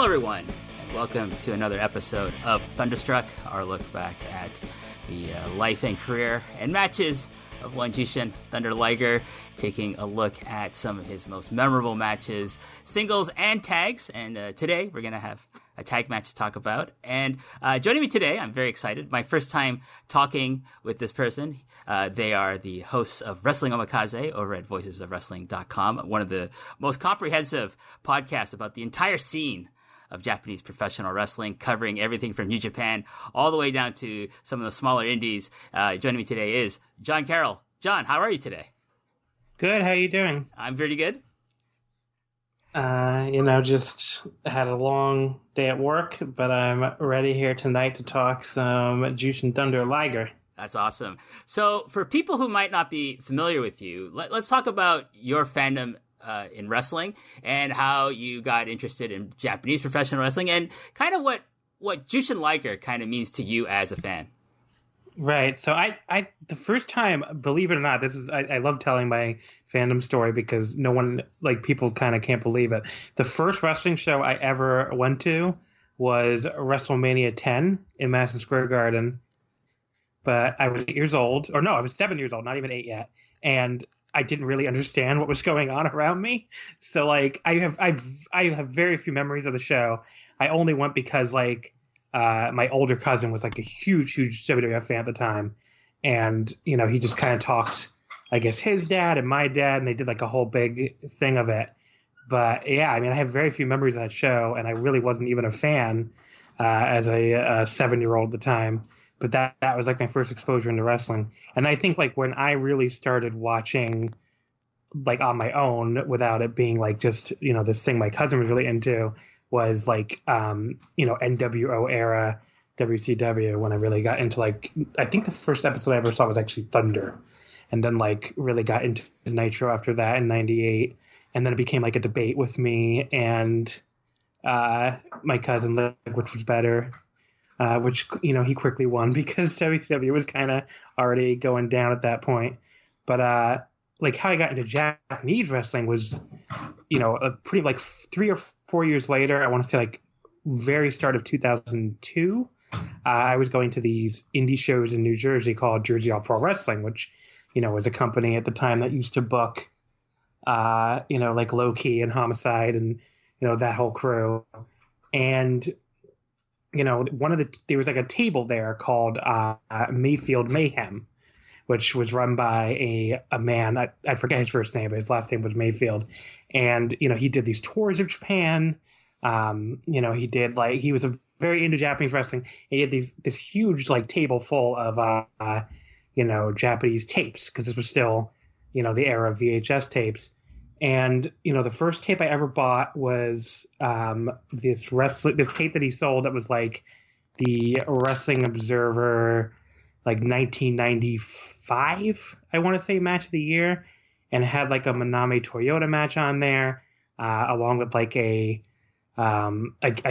everyone, and welcome to another episode of Thunderstruck, our look back at the life and career and matches of one Jushin Thunder Liger, taking a look at some of his most memorable matches, singles and tags. And today we're going to have a tag match to talk about. And joining me today, I'm very excited, my first time talking with this person. They are the hosts of Wrestling Omakase over at voicesofwrestling.com, one of the most comprehensive podcasts about the entire scene of Japanese professional wrestling, covering everything from New Japan all the way down to some of the smaller indies. Joining me today is John Carroll. John, how are you today? Good. How are you doing? I'm pretty good. Just had a long day at work, but I'm ready here tonight to talk some Jushin Thunder Liger. That's awesome. So for people who might not be familiar with you, let's talk about your fandom in wrestling and how you got interested in Japanese professional wrestling and kind of what Jushin Liger kind of means to you as a fan. Right. So I the first time, believe it or not, I love telling my fandom story because no one, people kind of can't believe it. The first wrestling show I ever went to was WrestleMania 10 in Madison Square Garden. But I was 8 years old, or no, I was 7 years old, not even 8 yet. And I didn't really understand what was going on around me. So I have very few memories of the show. I only went because my older cousin was a huge WWF fan at the time. And, he just kind of talked, I guess, his dad and my dad, and they did a whole big thing of it. But yeah, I have very few memories of that show, and I really wasn't even a fan as a 7-year-old at the time. But that was my first exposure into wrestling. And I think when I really started watching on my own without it being just, this thing my cousin was really into was NWO era WCW, when I really got into I think the first episode I ever saw was actually Thunder. And then really got into Nitro after that in 98. And then it became a debate with me and my cousin, which was better. Which, he quickly won because WCW was kind of already going down at that point. But, how I got into Japanese wrestling was, a pretty, 3 or 4 years later, I want to say, very start of 2002, I was going to these indie shows in New Jersey called Jersey All Pro Wrestling, which, was a company at the time that used to book, Low Key and Homicide and, that whole crew. And there was a table there called Mayfield Mayhem, which was run by a man. I forget his first name, but his last name was Mayfield. And, he did these tours of Japan. He did he was very into Japanese wrestling. He had this huge table full of, Japanese tapes, because this was still, the era of VHS tapes. And, the first tape I ever bought was this tape that he sold that was the Wrestling Observer, 1995, I want to say, match of the year. And it had a Manami Toyota match on there, along with I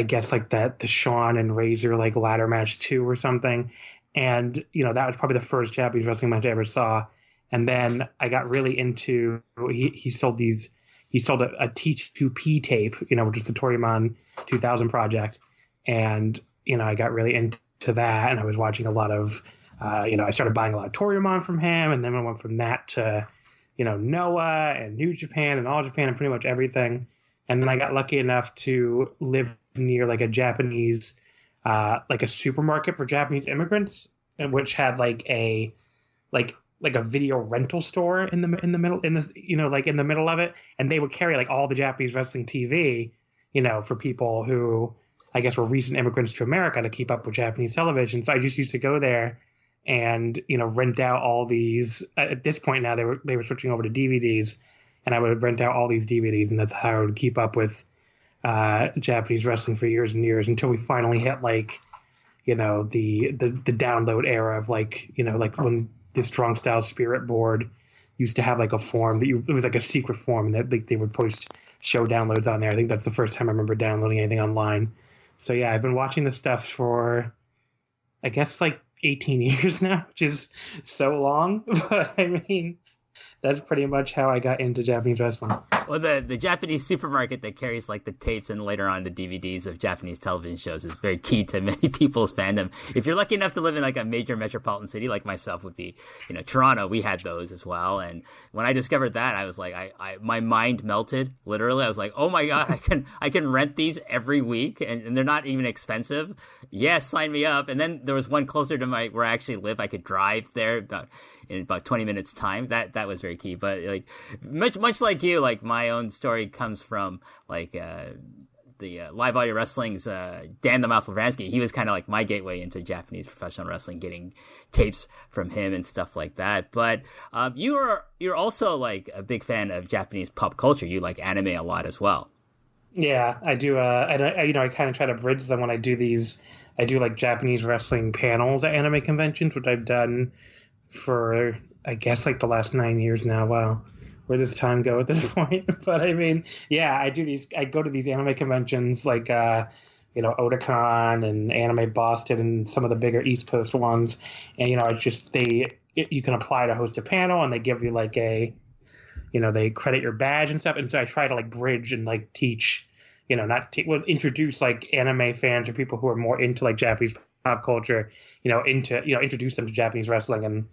guess the Shawn and Razor ladder match 2 or something. And, that was probably the first Japanese wrestling match I ever saw. And then I got really into he sold a T2P tape, which is the Toryumon 2000 project. And, I got really into that, and I was watching a lot of, I started buying a lot of Toryumon from him. And then I went from that to, Noah and New Japan and All Japan and pretty much everything. And then I got lucky enough to live near a Japanese, a supermarket for Japanese immigrants, which had a video rental store in the middle, in the middle of it. And they would carry all the Japanese wrestling TV, for people who I guess were recent immigrants to America to keep up with Japanese television. So I just used to go there and, rent out all these. At this point now, they were switching over to DVDs, and I would rent out all these DVDs, and that's how I would keep up with Japanese wrestling for years and years until we finally hit the download era of when the Strong Style Spirit board used to have a form that it was a secret form that they would post show downloads on there. I think that's the first time I remember downloading anything online. So yeah, I've been watching this stuff for, I guess 18 years now, which is so long. But I mean, that's pretty much how I got into Japanese wrestling. Well, the Japanese supermarket that carries like the tapes and later on the DVDs of Japanese television shows is very key to many people's fandom. If you're lucky enough to live in like a major metropolitan city like myself would be, Toronto, we had those as well. And when I discovered that, I was like, my mind melted. Literally, I was like, oh my god, I can rent these every week, and they're not even expensive. Yes, sign me up. And then there was one closer to where I actually live. I could drive there in about 20 minutes time. That was very key. But like much like you, like my own story comes from like the Live Audio Wrestling's Dan the Mouth Lavransky. He was kind of like my gateway into Japanese professional wrestling, getting tapes from him and stuff like that. But you're also like a big fan of Japanese pop culture. You like anime a lot as well. Yeah, I do. And I kind of try to bridge them when I do these. I do like Japanese wrestling panels at anime conventions, which I've done for, I guess, like the last 9 years now. Wow, where does time go at this point? But I mean, yeah, I do these. I go to these anime conventions like Otakon and Anime Boston and some of the bigger East Coast ones. And it's just you can apply to host a panel, and they give you like they credit your badge and stuff. And so I try to like bridge and like teach, introduce like anime fans or people who are more into like Japanese pop culture, introduce them to Japanese wrestling and,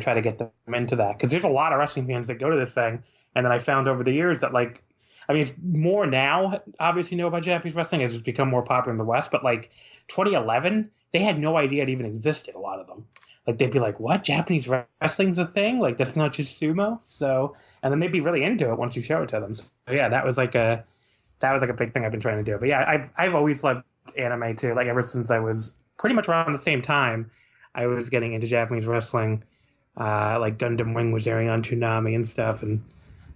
try to get them into that. Because there's a lot of wrestling fans that go to this thing. And then I found over the years that like, I mean, it's more now, obviously, know about Japanese wrestling as it's become more popular in the West. But like 2011, they had no idea it even existed, a lot of them. Like they'd be like, what? Japanese wrestling's a thing? Like that's not just sumo? So, and then they'd be really into it once you show it to them. So yeah, that was like a big thing I've been trying to do. But yeah, I've always loved anime too. Like ever since I was pretty much around the same time, I was getting into Japanese wrestling. Like Gundam Wing was airing on Toonami and stuff, and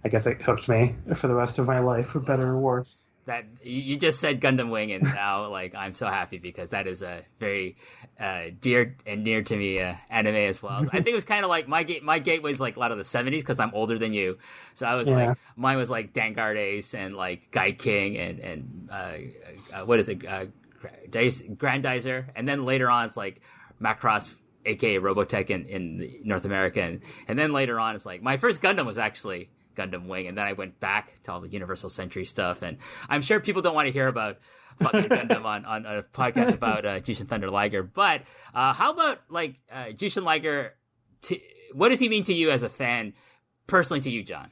I guess it hooked me for the rest of my life, for better or worse. That you just said Gundam Wing, and now like I'm so happy because that is a very dear and near to me anime as well. I think it was kind of like my gateway was like a lot of the 70s because I'm older than you, so I was like mine was like Vanguard Ace and like Guy King and what is it Grandizer, and then later on it's like Macross, aka Robotech in North America, and then later on it's like my first Gundam was actually Gundam Wing, and then I went back to all the Universal Century stuff, and I'm sure people don't want to hear about fucking Gundam on a podcast about Jushin Thunder Liger, but how about like Jushin Liger, what does he mean to you as a fan, personally to you, John?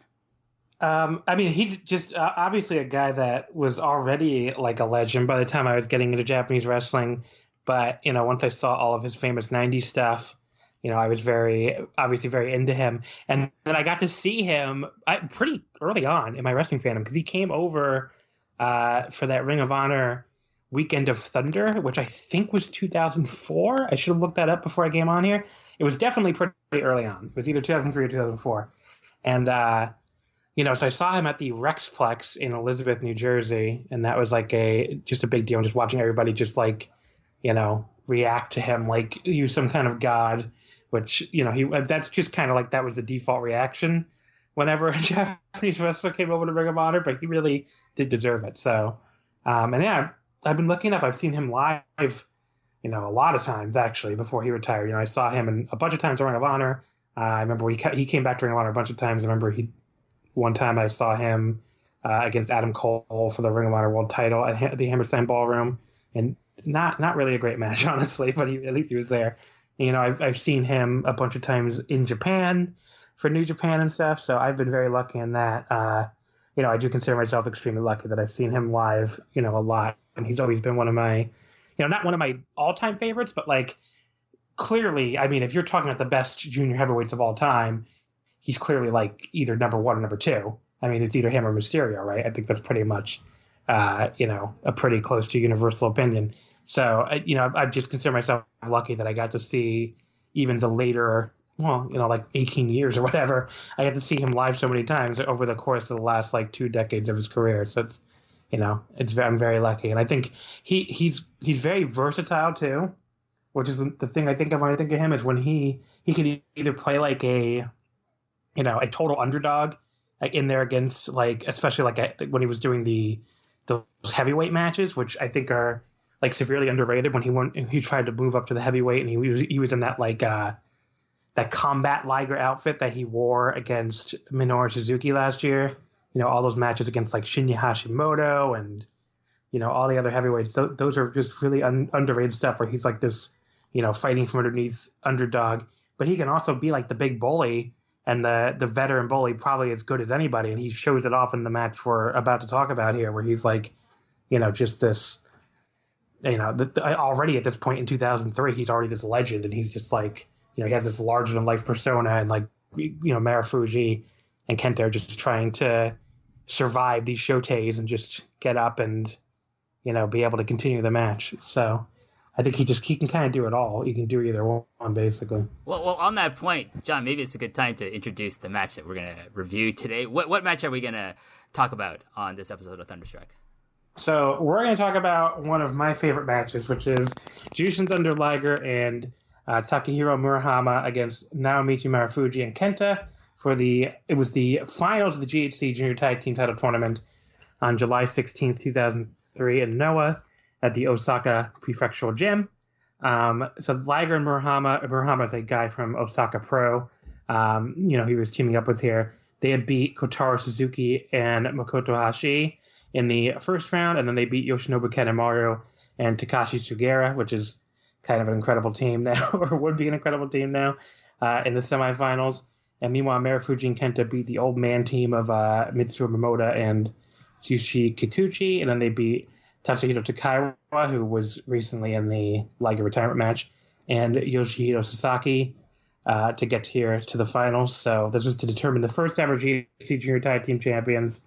I mean, he's just obviously a guy that was already like a legend by the time I was getting into Japanese wrestling, but once I saw all of his famous 90s stuff, I was obviously very into him. And then I got to see him pretty early on in my wrestling fandom because he came over for that Ring of Honor Weekend of Thunder, which I think was 2004. I should have looked that up before I came on here. It was definitely pretty early on. It was either 2003 or 2004. And, so I saw him at the Rexplex in Elizabeth, New Jersey. And that was like just a big deal. Just watching everybody just like, react to him like he was some kind of god. Which, that's just kind of like that was the default reaction whenever a Japanese wrestler came over to Ring of Honor, but he really did deserve it. So, and yeah, I've been looking up. I've seen him live, a lot of times actually before he retired. I saw him a bunch of times at Ring of Honor. I remember he came back to Ring of Honor a bunch of times. I remember one time I saw him against Adam Cole for the Ring of Honor World Title at the Hammerstein Ballroom, and not really a great match, honestly, but at least he was there. I've seen him a bunch of times in Japan for New Japan and stuff, so I've been very lucky in that. I do consider myself extremely lucky that I've seen him live, a lot. And he's always been one of my, not one of my all-time favorites, but like clearly, I mean, if you're talking about the best junior heavyweights of all time, he's clearly like either number one or number two. I mean, it's either him or Mysterio, right? I think that's pretty much, a pretty close to universal opinion. So, I just consider myself lucky that I got to see even the later, like 18 years or whatever. I got to see him live so many times over the course of the last like 2 decades of his career. So it's, I'm very lucky. And I think he's very versatile too, which is the thing I think of when I think of him is when he could either play like a total underdog like in there against like, especially like when he was doing those heavyweight matches, which I think are like severely underrated when he tried to move up to the heavyweight, and he was in that like that combat Liger outfit that he wore against Minoru Suzuki last year. All those matches against like Shinya Hashimoto and all the other heavyweights. Those are just really underrated stuff where he's like this, fighting from underneath underdog. But he can also be like the big bully and the veteran bully, probably as good as anybody. And he shows it off in the match we're about to talk about here, where he's like, just this, already at this point in 2003, he's already this legend. And he's just like, he has this larger than life persona. And like, Marufuji and Kenta are just trying to survive these shoteis and just get up and, be able to continue the match. So I think he can kind of do it all. He can do either one, basically. Well, on that point, John, maybe it's a good time to introduce the match that we're going to review today. What match are we going to talk about on this episode of Thunderstruck? So we're going to talk about one of my favorite matches, which is Jushin Thunder Liger and Takehiro Murahama against Naomichi Marufuji and Kenta it was the finals of the GHC Junior Tag Team Title Tournament on July 16th, 2003 in Noah at the Osaka Prefectural Gym. So Liger and Murahama is a guy from Osaka Pro, he was teaming up with here. They had beat Kotaro Suzuki and Makoto Hashi in the first round, and then they beat Yoshinobu Kanemaru and Takashi Sugera, which is kind of an incredible team now, or would be an incredible team now, in the semifinals. And meanwhile, Marufuji and Kenta beat the old man team of Mitsuo Momota and Tsushi Kikuchi, and then they beat Tatsuhito Takaiwa, who was recently in the Liger retirement match, and Yoshihiro Sasaki to get here to the finals. So this was to determine the first ever GHC Junior Tag Team Champions.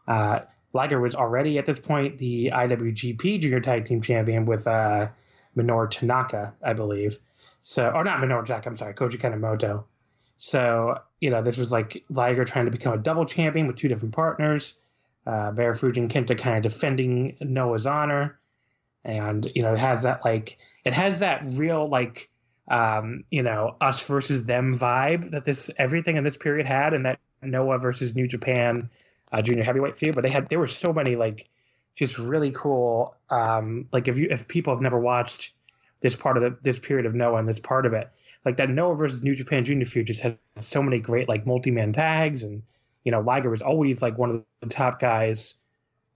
Liger was already at this point the IWGP Junior Tag Team Champion with Minoru Tanaka, I believe. Or not Minoru Tanaka, I'm sorry, Koji Kanemoto. So, this was like Liger trying to become a double champion with two different partners. Marufuji and Kenta kind of defending Noah's honor. And, it has that real, us versus them vibe that everything in this period had, and that Noah versus New Japan junior heavyweight feud. But there were so many, just really cool, if people have never watched this part of this period of Noah and this part of it, that Noah versus New Japan Junior feud just had so many great multi-man tags, and Liger was always one of the top guys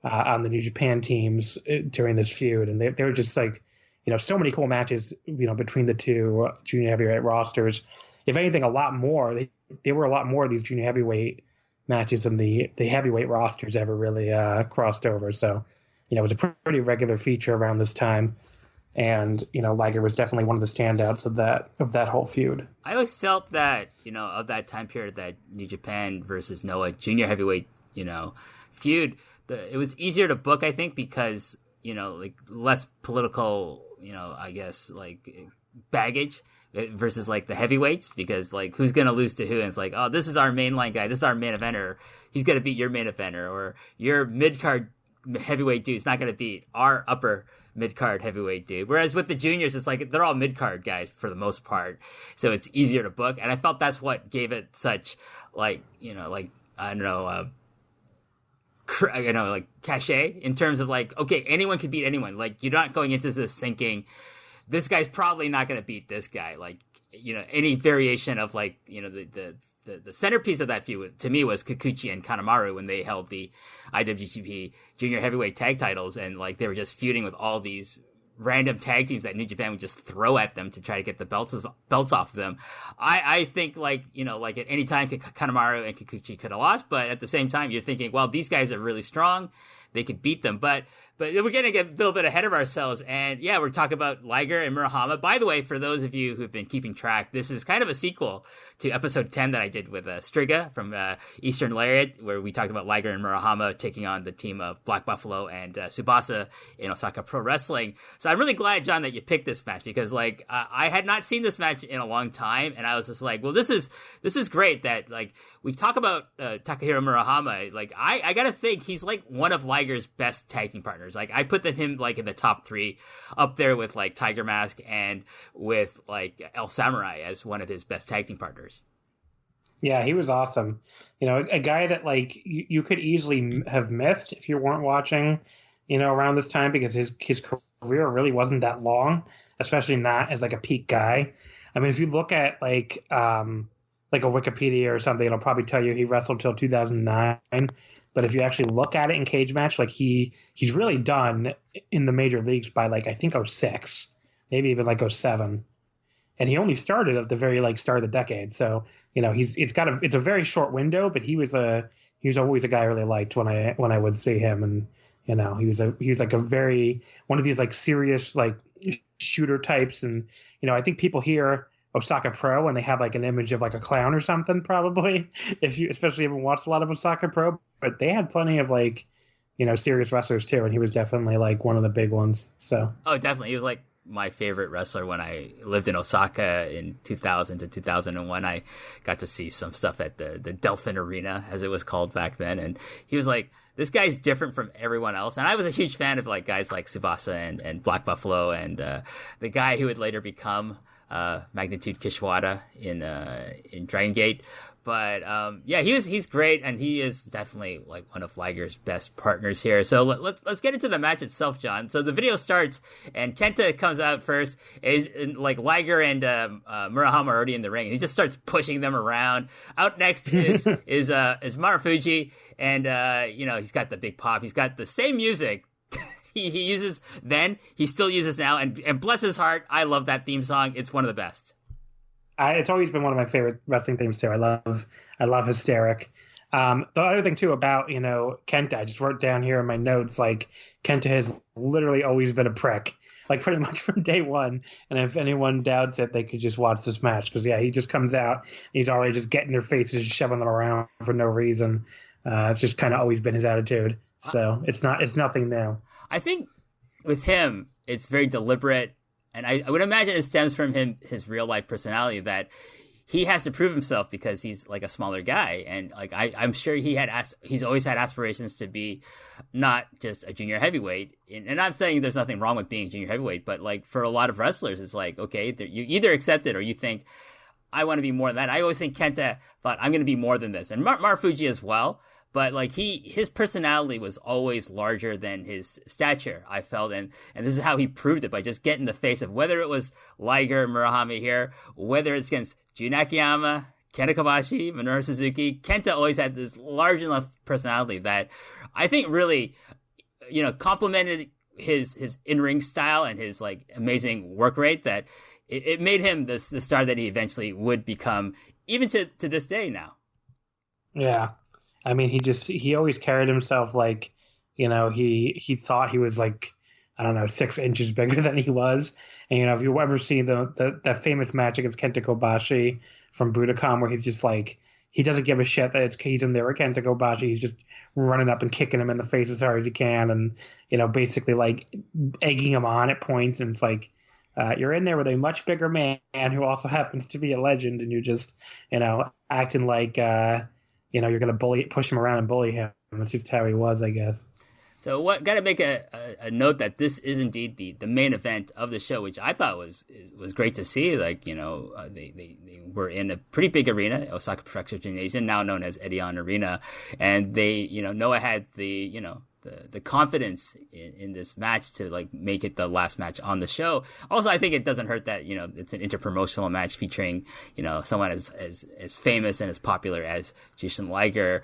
on the New Japan teams during this feud, and they were just so many cool matches between the two junior heavyweight rosters. If anything, a lot more. There were a lot more of these junior heavyweight matches than the heavyweight rosters ever really crossed over. So it was a pretty regular feature around this time. And, Liger was definitely one of the standouts of that whole feud. I always felt that, of that time period, that New Japan versus Noah junior heavyweight, feud, it was easier to book, I think, because, less political, I guess, baggage versus the heavyweights, because who's going to lose to who? And it's oh, this is our mainline guy. This is our main eventer. He's going to beat your main eventer, or your mid-card heavyweight dude's not going to beat our upper mid-card heavyweight dude. Whereas with the juniors, it's they're all mid-card guys for the most part. So it's easier to book. And I felt that's what gave it such cachet in terms of okay, anyone could beat anyone. You're not going into this thinking this guy's probably not going to beat this guy. Any variation of the centerpiece of that feud to me was Kikuchi and Kanemaru when they held the IWGP Junior Heavyweight Tag Titles, and they were just feuding with all these random tag teams that New Japan would just throw at them to try to get the belts off of them. I think at any time Kanemaru and Kikuchi could have lost, but at the same time you're thinking, well, these guys are really strong. They could beat them, but we're getting a little bit ahead of ourselves. And yeah, we're talking about Liger and Murahama. By the way, for those of you who've been keeping track, this is kind of a sequel to episode 10 that I did with Striga from Eastern Lariat, where we talked about Liger and Murahama taking on the team of Black Buffalo and Tsubasa in Osaka Pro Wrestling. So I'm really glad, John, that you picked this match, because I had not seen this match in a long time, and I was just well, this is great that we talk about Takehiro Murahama. I gotta think he's one of Liger's best tag team partners. I put him in the top 3, up there with Tiger Mask and with El Samurai as one of his best tag team partners. Yeah, he was awesome. A guy that you could easily have missed if you weren't watching, around this time, because his career really wasn't that long, especially not as a peak guy. I mean, if you look at like a Wikipedia or something, it'll probably tell you he wrestled till 2009. But if you actually look at it in cage match, like he's really done in the major leagues by like I think '06, maybe even like '07, and he only started at the very like start of the decade. So it's a very short window, but he was always a guy I really liked when I would see him, and he was like a very one of these like serious like shooter types, and I think people hear Osaka Pro and they have like an image of like a clown or something, probably, if you especially haven't watched a lot of Osaka Pro, but they had plenty of like serious wrestlers too, and he was definitely like one of the big ones. So definitely, he was like my favorite wrestler when I lived in Osaka in 2000 to 2001. I got to see some stuff at the Delphin Arena, as it was called back then, and he was like, this guy's different from everyone else. And I was a huge fan of like guys like Tsubasa and Black Buffalo, and the guy who would later become Magnitude Kishwada in Dragon Gate. But yeah, he's great, and he is definitely like one of Liger's best partners here. So let's get into the match itself, John. So the video starts, and Kenta comes out first. Like Liger and Murahama are already in the ring, and he just starts pushing them around. Out next is Marufuji, and he's got the big pop. He's got the same music he uses then, he still uses now, and bless his heart, I love that theme song. It's one of the best. It's always been one of my favorite wrestling themes too. I love Hysteric. The other thing too about Kenta, I just wrote down here in my notes, like Kenta has literally always been a prick, like pretty much from day one. And if anyone doubts it, they could just watch this match, because he just comes out, he's already just getting their faces, shoving them around for no reason. It's just kind of always been his attitude. So it's nothing new. I think with him, it's very deliberate. And I would imagine it stems from his real life personality, that he has to prove himself because he's like a smaller guy. And like, I'm sure he's always had aspirations to be not just a junior heavyweight. And I'm saying there's nothing wrong with being a junior heavyweight, but like for a lot of wrestlers, it's like, okay, you either accept it or you think, I want to be more than that. I always think Kenta thought, I'm going to be more than this. And Marufuji as well. But like his personality was always larger than his stature, I felt, and this is how he proved it, by just getting the face of, whether it was Liger, Murahama here, whether it's against Jun Akiyama, Kenta Kobashi, Minoru Suzuki. Kenta always had this large enough personality that I think really, complemented his in-ring style and his like amazing work rate, that it made him the star that he eventually would become, even to this day now. Yeah. I mean, he always carried himself like, he thought he was like, I don't know, 6 inches bigger than he was. And, if you ever see that famous match against Kenta Kobashi from Budokan, where he's just like, he doesn't give a shit that he's in there with Kenta Kobashi. He's just running up and kicking him in the face as hard as he can. And, basically like egging him on at points. And it's like, you're in there with a much bigger man who also happens to be a legend. And you're just, acting like, you're going to push him around and bully him. That's just how he was, I guess. So got to make a note that this is indeed the main event of the show, which I thought was great to see. Like, they were in a pretty big arena, Osaka Prefecture Gymnasium, now known as Edion Arena. And they, Noah had the confidence in this match to like make it the last match on the show. Also, I think it doesn't hurt that, it's an interpromotional match featuring, someone as famous and as popular as Jushin Liger.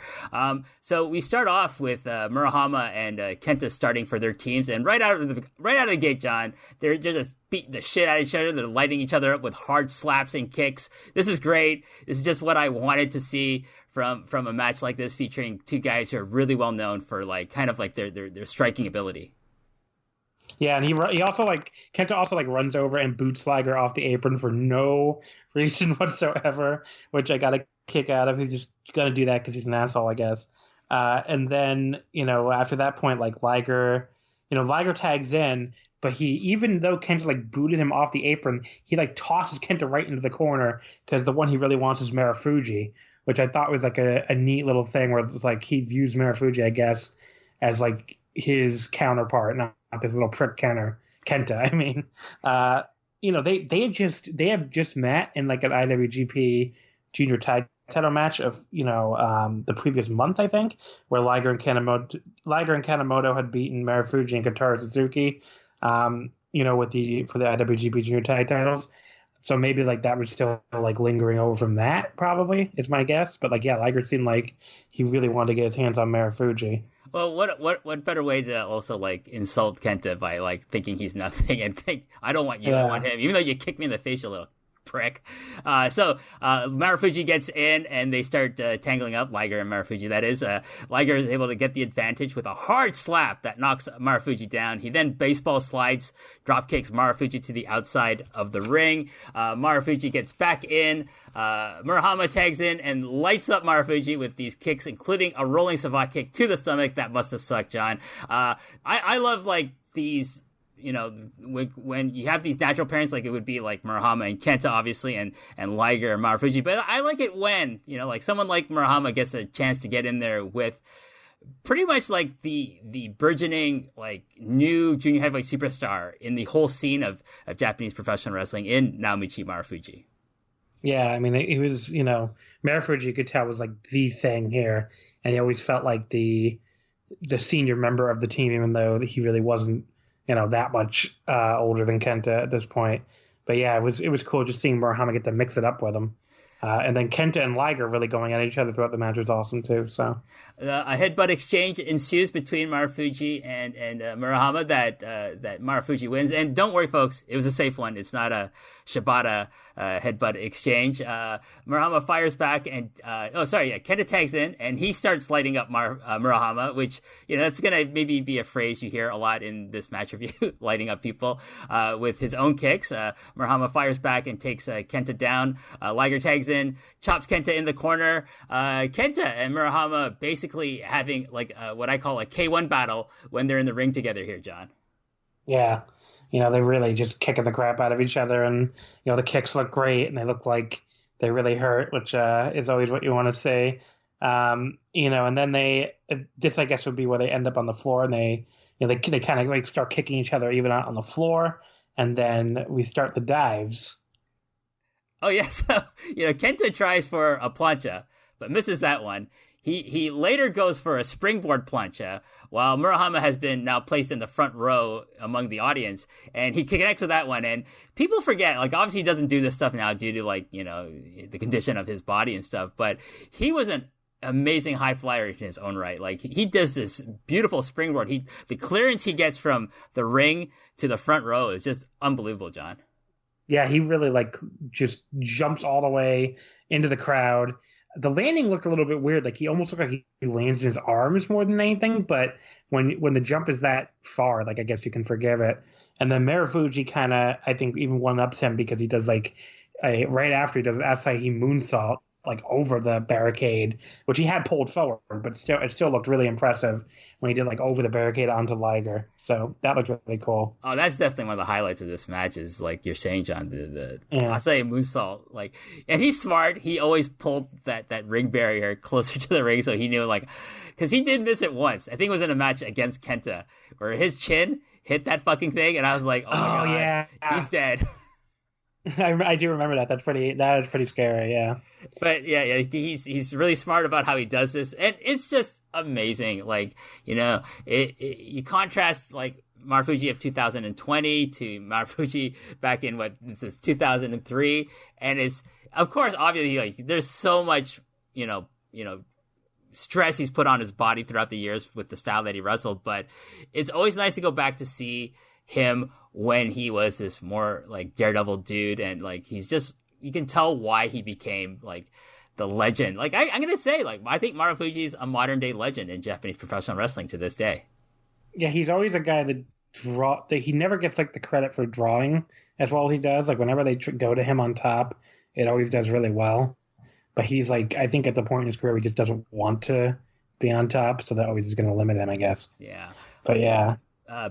So we start off with Murahama and Kenta starting for their teams, and right out of the gate, John, they're just beating the shit out of each other. They're lighting each other up with hard slaps and kicks. This is great. This is just what I wanted to see from a match like this, featuring two guys who are really well known for like kind of like their striking ability. Yeah, and he also like Kenta also like runs over and boots Liger off the apron for no reason whatsoever, which I got a kick out of. He's just gonna do that because he's an asshole, I guess. And then after that point, like Liger tags in, but even though Kenta like booted him off the apron, he like tosses Kenta right into the corner, because the one he really wants is Marufuji, which I thought was like a neat little thing, where it's like he views Marufuji, I guess, as like his counterpart, not this little prick Kenta. I mean, they have just met in like an IWGP Junior title match of the previous month, I think, where Liger and Kanemoto had beaten Marufuji and Kotaro Suzuki, for the IWGP Junior tag titles. So maybe like that was still like lingering over from that, probably is my guess. But like, yeah, Liger seemed like he really wanted to get his hands on Marufuji. Well, what better way to also like insult Kenta by like thinking he's nothing and think I don't want you, I want him, even though you kicked me in the face, you little prick. So Marufuji gets in and they start tangling up, Liger and Marufuji, that is. Liger is able to get the advantage with a hard slap that knocks Marufuji down. He then baseball slides, drop kicks Marufuji to the outside of the ring. Marufuji gets back in. Murahama tags in and lights up Marufuji with these kicks, including a rolling savate kick to the stomach. That must have sucked, John. I love like these, you know, when you have these natural pairings, like it would be like Murahama and Kenta, obviously, and Liger and Marufuji. But I like it when, you know, like someone like Murahama gets a chance to get in there with pretty much like the burgeoning, like new junior heavyweight superstar in the whole scene of Japanese professional wrestling in Naomichi Marufuji. Yeah, I mean, he was, you know, Marufuji, you could tell, was like the thing here. And he always felt like the senior member of the team, even though he really wasn't, you know, that much older than Kenta at this point. But yeah, it was cool just seeing Murahama get to mix it up with him. And then Kenta and Liger really going at each other throughout the match was awesome too. So a headbutt exchange ensues between Marufuji and Murahama that Marufuji wins. And don't worry, folks, it was a safe one. It's not a Shibata headbutt exchange. Murahama fires back and Kenta tags in and he starts lighting up Murahama, which, you know, that's gonna maybe be a phrase you hear a lot in this match review, lighting up people with his own kicks. Murahama fires back and takes Kenta down. Liger tags in, chops Kenta in the corner. Kenta and Murahama basically having like what I call a K1 battle when they're in the ring together here, John. Yeah. You know, they're really just kicking the crap out of each other, and, you know, the kicks look great and they look like they really hurt, which is always what you want to say. You know, and then this I guess would be where they end up on the floor, and they kind of like start kicking each other even out on the floor, and then we start the dives. Oh yeah, so, you know, Kenta tries for a plancha, but misses that one. He later goes for a springboard plancha, while Murahama has been now placed in the front row among the audience, and he connects with that one. And people forget, like, obviously he doesn't do this stuff now due to, like, you know, the condition of his body and stuff, but he was an amazing high flyer in his own right. Like, he does this beautiful springboard. The clearance he gets from the ring to the front row is just unbelievable, John. Yeah, he really, like, just jumps all the way into the crowd. The landing looked a little bit weird. Like, he almost looked like he lands in his arms more than anything. But when the jump is that far, like, I guess you can forgive it. And then Marufuji kind of, I think, even one-ups him because he does, like, right after he does an Asahi moonsault, like, over the barricade, which he had pulled forward. But it still looked really impressive when he did, like, over the barricade onto Liger. So that looked really cool. Oh, that's definitely one of the highlights of this match is, like you're saying, John, the Asahi moonsault. Like, and he's smart. He always pulled that ring barrier closer to the ring, so he knew, like, because he did miss it once. I think it was in a match against Kenta, where his chin hit that fucking thing, and I was like, oh my God, yeah. He's dead. I do remember that. That is pretty scary, yeah. But yeah, he's really smart about how he does this, and it's just amazing. Like, you know, you contrast like Marufuji of 2020 to Marufuji back in this is 2003, and it's, of course, obviously, like, there's so much, you know, stress he's put on his body throughout the years with the style that he wrestled, but it's always nice to go back to see him when he was this more like daredevil dude, and like he's just, you can tell why he became like the legend. Like I'm gonna say, like, I think Marufuji's a modern day legend in Japanese professional wrestling to this day. Yeah, he's always a guy that he never gets like the credit for drawing as well as he does. Like whenever they go to him on top, it always does really well. But he's like, I think at the point in his career, he just doesn't want to be on top, so that always is going to limit him, I guess. Yeah. But yeah.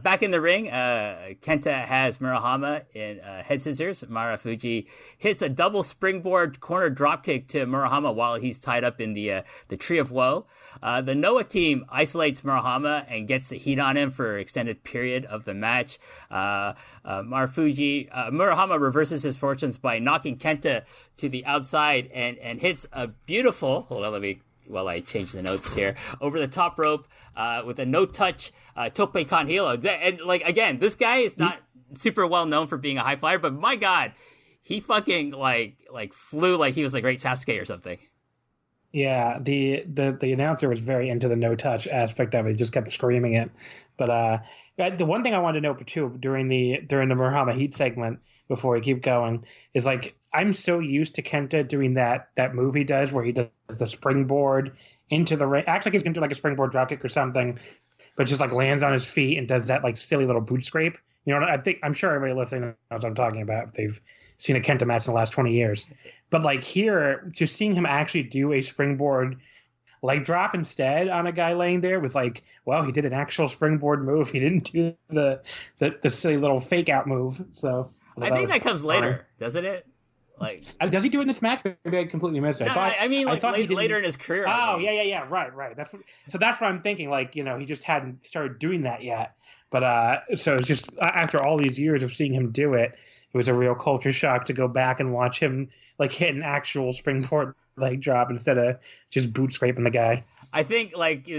Back in the ring, Kenta has Murahama in head scissors. Marufuji hits a double springboard corner dropkick to Murahama while he's tied up in the Tree of Woe. The Noah team isolates Murahama and gets the heat on him for an extended period of the match. Murahama reverses his fortunes by knocking Kenta to the outside and hits a beautiful, hold on, while I change the notes here, over the top rope with a no-touch tope con hilo. And, like, again, this guy is not super well known for being a high flyer, but my God, he fucking like flew like he was like Great Sasuke or something. Yeah, the announcer was very into the no touch aspect of it. He just kept screaming it. But the one thing I wanted to note too during the Murahama Heat segment before we keep going is like I'm so used to Kenta doing that move he does where he does the springboard into the ring. Acts like he's gonna do like a springboard dropkick or something, but just like lands on his feet and does that like silly little boot scrape. You know, I'm sure everybody listening knows what I'm talking about if they've seen a Kenta match in the last 20 years. But like here, just seeing him actually do a springboard leg drop instead on a guy laying there was like, well, he did an actual springboard move. He didn't do the silly little fake out move. So I think that comes later, doesn't it? Like, does he do it in this match? Maybe I completely missed it. No, I mean, like later in his career. Oh, yeah. Right. That's what I'm thinking. Like, you know, he just hadn't started doing that yet. But so it's just after all these years of seeing him do it, it was a real culture shock to go back and watch him like hit an actual springboard leg drop instead of just boot scraping the guy. I think like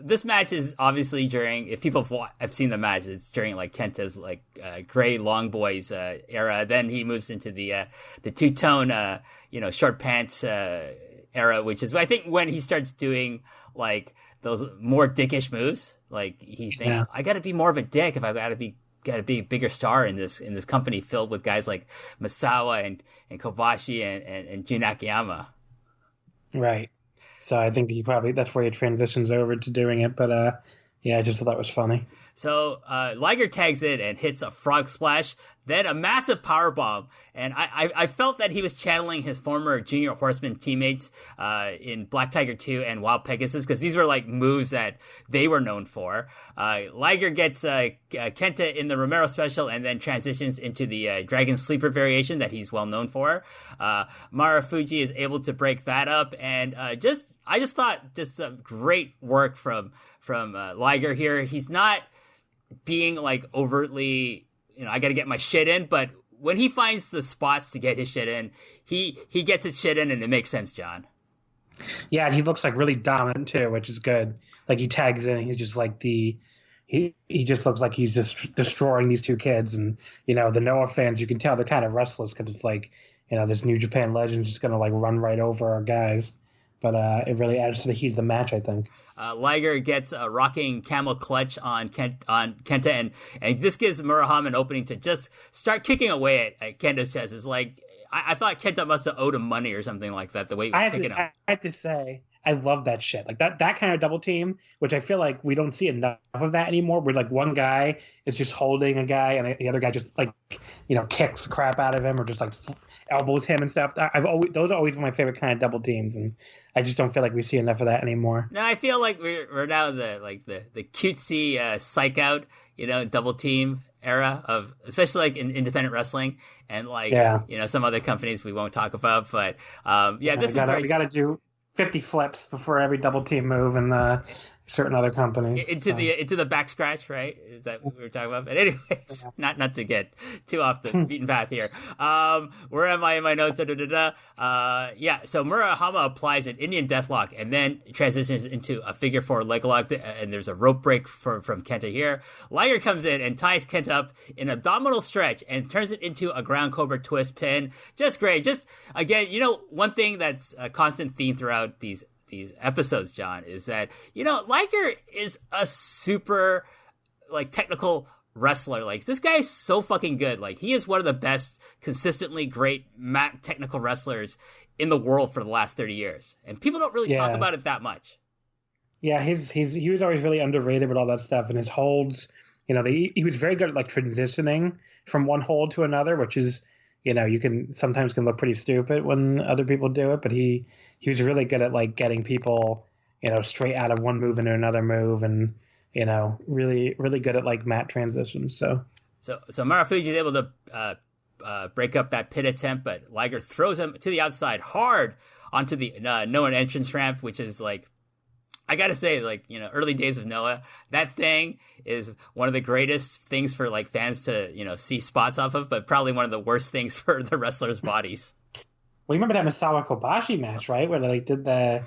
this match is obviously during, if people have seen the match, it's during like Kenta's like gray long boys era. Then he moves into the two-tone short pants era, which is I think when he starts doing like those more dickish moves. Like he thinks I got to be more of a dick if I got to be a bigger star in this company filled with guys like Misawa and Kobashi and Jun Akiyama. Right. So I think that's where he transitions over to doing it. But I just thought that was funny. So Liger tags in and hits a frog splash, then a massive power bomb, and I felt that he was channeling his former Junior Horseman teammates in Black Tiger 2 and Wild Pegasus, because these were like moves that they were known for. Liger gets Kenta in the Romero special and then transitions into the Dragon Sleeper variation that he's well known for. Marufuji is able to break that up, and I just thought just some great work from Liger here. He's not being like overtly, I got to get my shit in, but when he finds the spots to get his shit in, he gets his shit in, and it makes sense, John. Yeah, and he looks like really dominant too, which is good. Like he tags in, and he's just like he just looks like he's just destroying these two kids, and the Noah fans, you can tell they're kind of restless because it's like this New Japan legend's just gonna like run right over our guys. But it really adds to the heat of the match, I think. Liger gets a rocking camel clutch on Kenta, and this gives Murahama an opening to just start kicking away at Kenta's chest. It's like, I thought Kenta must have owed him money or something like that, the way he was kicking him. I have to say, I love that shit. Like that kind of double team, which I feel like we don't see enough of that anymore, where like one guy is just holding a guy and the other guy just like, kicks the crap out of him or just like elbows him and stuff. Those are always my favorite kind of double teams, and I just don't feel like we see enough of that anymore. No, I feel like we're now the cutesy psych out, double team era of, especially like in independent wrestling and like some other companies we won't talk about, but we got to do 50 flips before every double team move in certain other companies into the back scratch, right? Is that what we were talking about? But anyways, not to get too off the beaten path here. Where am I in my notes? So Murahama applies an Indian deathlock and then transitions into a figure four leg lock, and there's a rope break from Kenta here. Liger comes in and ties Kenta up in an abdominal stretch and turns it into a ground cobra twist pin. Just great. Just again, one thing that's a constant theme throughout these episodes, John, is that Liger is a super like technical wrestler. Like this guy is so fucking good. Like he is one of the best consistently great technical wrestlers in the world for the last 30 years, and people don't really talk about it that much. Yeah, he was always really underrated with all that stuff, and his holds, he was very good at like transitioning from one hold to another, which is you can sometimes look pretty stupid when other people do it, but he was really good at like getting people, straight out of one move into another move, and really, really good at like mat transitions. So Marufuji is able to break up that pit attempt, but Liger throws him to the outside hard onto the Noah entrance ramp, which is like, I gotta say, like, early days of Noah, that thing is one of the greatest things for like fans to, see spots off of, but probably one of the worst things for the wrestlers' bodies. Well, you remember that Misawa Kobashi match, right? Where they like did the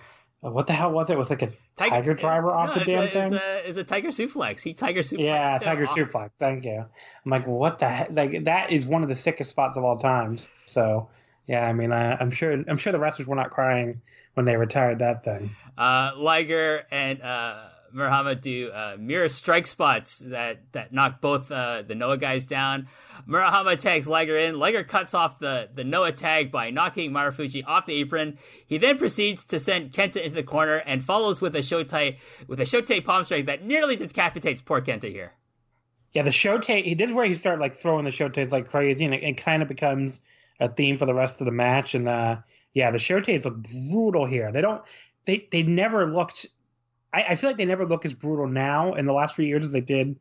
what the hell was it? It was like a tiger driver off the damn thing? It's a tiger suplex. He tiger suplex. Yeah, tiger suplex. Thank you. I'm like, what the heck? Like, that is one of the sickest spots of all time. So, yeah, I mean, I'm sure the wrestlers were not crying when they retired that thing. Liger and Murahama do mirror strike spots that knock both the Noah guys down. Murahama tags Liger in. Liger cuts off the Noah tag by knocking Marufuji off the apron. He then proceeds to send Kenta into the corner and follows with a Shote palm strike that nearly decapitates poor Kenta here. Yeah, the Shote, this is where he started like throwing the Shotes like crazy, and it kind of becomes a theme for the rest of the match. And yeah, the Shotes look brutal here. They never looked. I feel like they never look as brutal now in the last few years as they did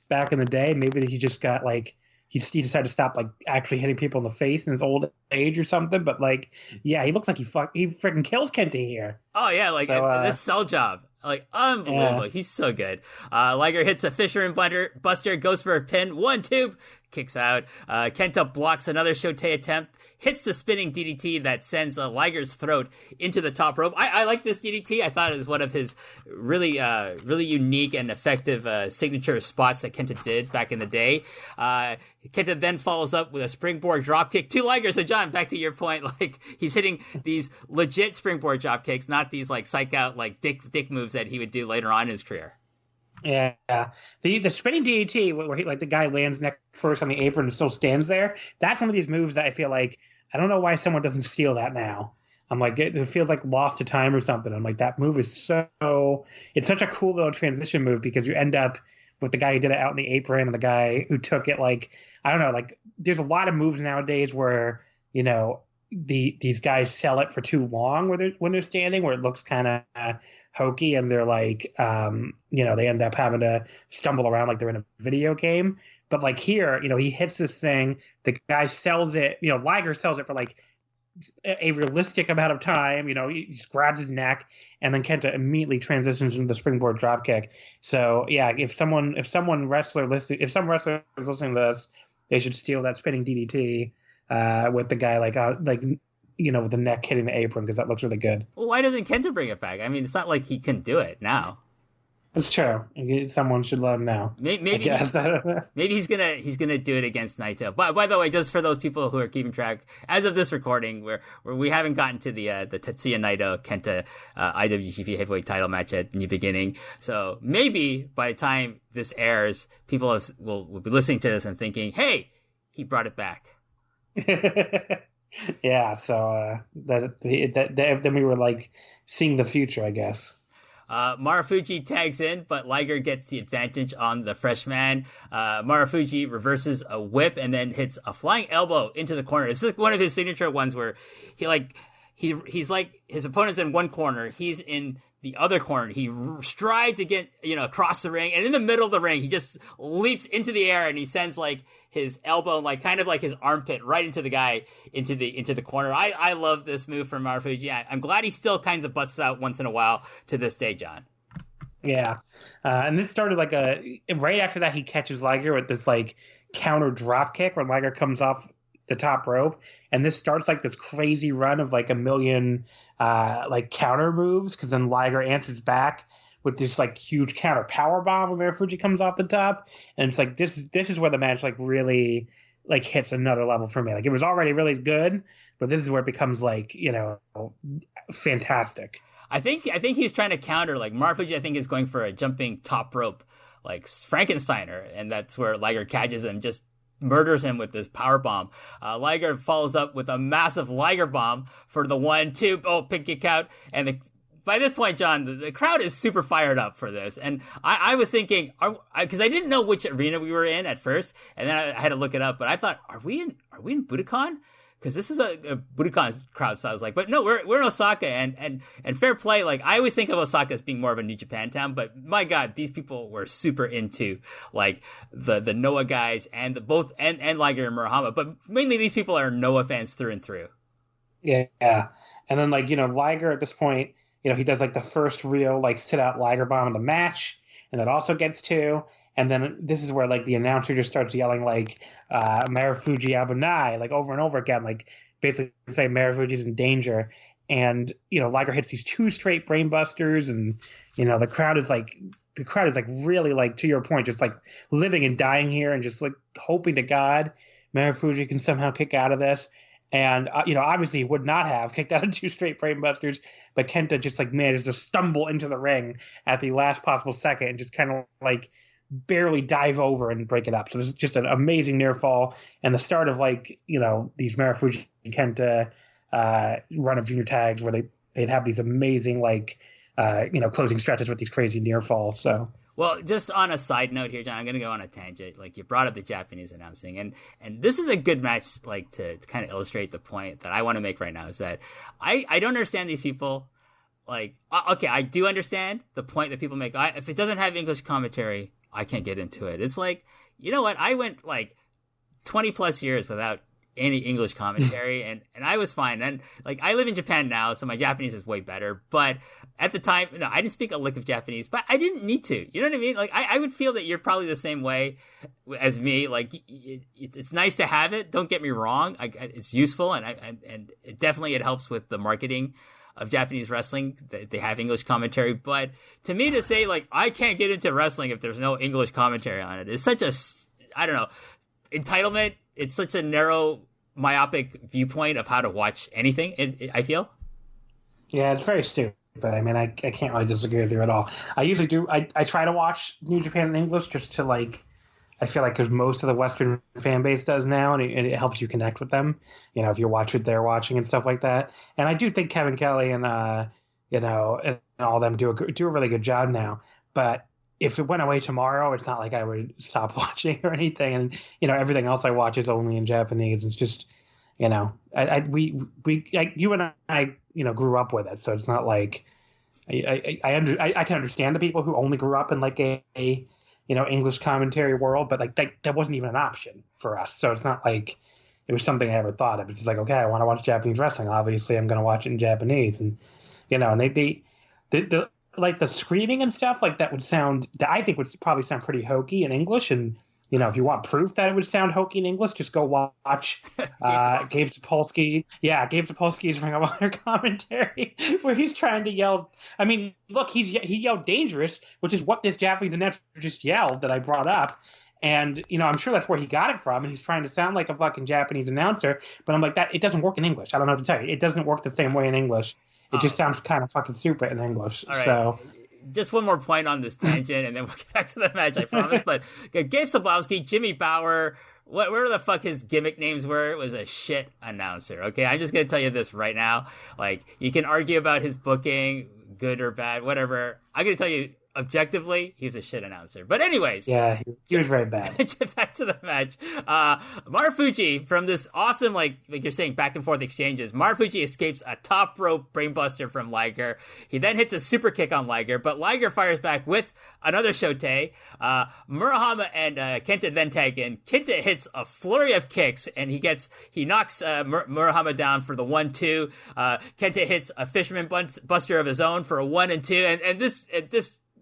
back in the day. Maybe he just got like he decided to stop like actually hitting people in the face in his old age or something. But like, yeah, he looks like he freaking kills Kenta here. Oh yeah, like this cell job. Like, unbelievable. Yeah. He's so good. Liger hits a Fisherman Buster, goes for a pin. 1, 2, kicks out. Kenta blocks another Shote attempt, hits the spinning DDT that sends Liger's throat into the top rope. I like this DDT. I thought it was one of his really unique and effective signature spots that Kenta did back in the day. Kenta then follows up with a springboard dropkick to Liger. So, John, back to your point, like, he's hitting these legit springboard dropkicks, not these, like, psych out, like, dick moves that he would do later on in his career. Yeah, the spinning DDT where he, like, the guy lands neck first on the apron and still stands there. That's one of these moves that I feel like I don't know why someone doesn't steal that now. I'm like, it feels like lost to time or something. I'm like, that move is it's such a cool little transition move because you end up with the guy who did it out in the apron and the guy who took it. Like, I don't know, like there's a lot of moves nowadays where you know these guys sell it for too long when they're standing, where it looks kind of hokey, and they're like, they end up having to stumble around like they're in a video game. But like here, he hits this thing, the guy sells it, Liger sells it for like a realistic amount of time, he just grabs his neck, and then Kenta immediately transitions into the springboard dropkick. So yeah, if some wrestler is listening to this, they should steal that spinning DDT with the guy with the neck hitting the apron, because that looks really good. Well, why doesn't Kenta bring it back? I mean, it's not like he couldn't do it now. It's true. Someone should let him know. Maybe he's gonna do it against Naito. But by the way, just for those people who are keeping track, as of this recording, where we haven't gotten to the Tetsuya Naito Kenta IWGP Heavyweight Title match at New Beginning. So maybe by the time this airs, people will be listening to this and thinking, "Hey, he brought it back." Yeah. So then we were like seeing the future, I guess. Marufuji tags in, but Liger gets the advantage on the freshman. Marufuji reverses a whip and then hits a flying elbow into the corner. It's like one of his signature ones where he's like his opponent's in one corner, he's in the other corner. He strides again, across the ring, and in the middle of the ring, he just leaps into the air and he sends like his elbow, like kind of like his armpit, right into the guy into the corner. I love this move from Marufuji. I'm glad he still kind of busts out once in a while to this day, John. Yeah, and this started right after that he catches Liger with this like counter drop kick where Liger comes off the top rope, and this starts like this crazy run of like a million like counter moves, because then Liger answers back with this like huge counter power bomb when Marufuji comes off the top, and it's like this is where the match like really like hits another level for me. Like, it was already really good, but this is where it becomes like fantastic. I think he's trying to counter, like Marufuji I think is going for a jumping top rope like Frankensteiner, and that's where Liger catches him, just murders him with this power bomb. Liger follows up with a massive Liger bomb for the 1, 2, pink kick out, and by this point, John, the crowd is super fired up for this. And I was thinking, because I didn't know which arena we were in at first, and then I had to look it up, but I thought, are we in Budokan? Because this is a Budokan crowd, so I was like, but no, we're in Osaka, and fair play. Like, I always think of Osaka as being more of a New Japan town, but my God, these people were super into like the Noah guys and both Liger and Murahama, but mainly these people are Noah fans through and through. Yeah, and then Liger at this point, he does like the first real like sit out Liger bomb in the match, and that also gets 2. And then this is where like the announcer just starts yelling like Marufuji Abunai like over and over again, like basically saying Marufuji's in danger. and Liger hits these 2 straight brainbusters, and the crowd is like really, like, to your point, just like living and dying here, and just like hoping to God Marufuji can somehow kick out of this. And obviously he would not have kicked out of 2 straight brainbusters, but Kenta just like manages to stumble into the ring at the last possible second and just kind of like barely dive over and break it up. So it was just an amazing near fall, and the start of like these Marufuji Kenta run of junior tags where they'd have these amazing like closing stretches with these crazy near falls. So. Well, just on a side note here, John, I'm going to go on a tangent. Like, you brought up the Japanese announcing, and this is a good match, like, to kind of illustrate the point that I want to make right now, is that I don't understand these people. Like, okay, I do understand the point that people make. If it doesn't have English commentary, I can't get into it. It's like, you know what? I went, like, 20 plus years without any English commentary, and I was fine. And like, I live in Japan now, so my Japanese is way better. But at the time, no, I didn't speak a lick of Japanese, but I didn't need to. You know what I mean? Like, I would feel that you're probably the same way as me. Like, it's nice to have it. Don't get me wrong. It's useful, and it definitely helps with the marketing of Japanese wrestling. They have English commentary, but to me, to say like I can't get into wrestling if there's no English commentary on it is such a, I don't know, entitlement. It's such a narrow, myopic viewpoint of how to watch anything, I feel. Yeah, it's very stupid. I mean, I can't really disagree with you at all. I usually do. I try to watch New Japan in English just to, like, I feel like because most of the Western fan base does now, and it helps you connect with them. If you watch what they're watching and stuff like that. And I do think Kevin Kelly and and all of them do a really good job now. But if it went away tomorrow, it's not like I would stop watching or anything. And everything else I watch is only in Japanese. It's just you and I grew up with it, so it's not like I can understand the people who only grew up in like a English commentary world, but like that wasn't even an option for us. So it's not like it was something I ever thought of. It's just like, okay, I want to watch Japanese wrestling. Obviously, I'm going to watch it in Japanese, and and the like the screaming and stuff like that I think would probably sound pretty hokey in English. And if you want proof that it would sound hokey in English, just go watch Gabe Sapolsky. Yeah, Gabe Sapolsky's Ring of Honor commentary, where he's trying to yell. I mean, look, he yelled dangerous, which is what this Japanese announcer just yelled that I brought up. And, I'm sure that's where he got it from, and he's trying to sound like a fucking Japanese announcer. But I'm like, it doesn't work in English. I don't know what to tell you. It doesn't work the same way in English. It just sounds kind of fucking stupid in English. Right. So, just one more point on this tangent, and then we'll get back to the match, I promise. But Gabe Sapolsky, Jimmy Bauer, whatever the fuck his gimmick names were, it was a shit announcer. Okay, I'm just gonna tell you this right now. Like, you can argue about his booking, good or bad, whatever. I'm gonna tell you, objectively, he was a shit announcer. But anyways. Yeah, he was very bad. Back to the match. Marufuji, from this awesome, like you're saying, back and forth exchanges, Marufuji escapes a top rope brainbuster from Liger. He then hits a super kick on Liger, but Liger fires back with another shote. Murahama and Kenta then tag in. Kenta hits a flurry of kicks, and he knocks Murahama down for the 1-2. Kenta hits a fisherman buster of his own for a 1 and 2. And this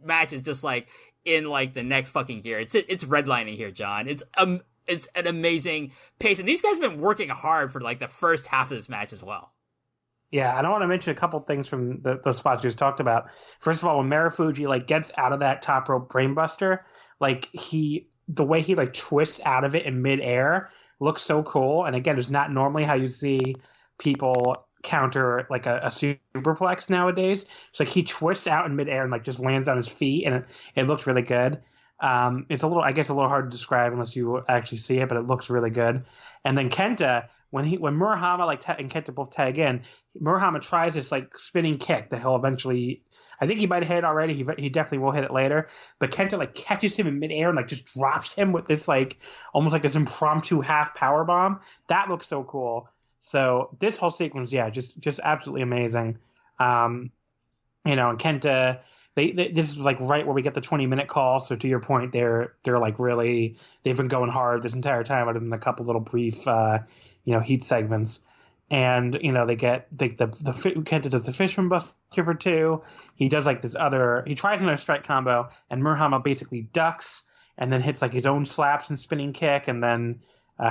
match is just like in like the next fucking gear. It's redlining here, John. It's an amazing pace, and these guys have been working hard for like the first half of this match as well. Yeah, and I want to mention a couple things from the spots you just talked about. First of all, when Marufuji like gets out of that top rope brainbuster, like the way he like twists out of it in midair looks so cool. And again, it's not normally how you see people counter like a superplex nowadays. It's like he twists out in midair and like just lands on his feet, and it looks really good. It's a little hard to describe unless you actually see it, but it looks really good. And then Kenta, when Murahama and Kenta both tag in, Murahama tries this like spinning kick that he'll eventually, I think he might have hit it already. He definitely will hit it later. But Kenta like catches him in midair and like just drops him with this like almost like this impromptu half power bomb. That looks so cool. So this whole sequence, yeah, just absolutely amazing. And Kenta, this is like right where we get the 20-minute call. So to your point, they're like really, they've been going hard this entire time, other than a couple little brief, heat segments. And they get the Kenta does the fisherman buster for 2. He does like he tries another strike combo, and Murahama basically ducks and then hits like his own slaps and spinning kick, and then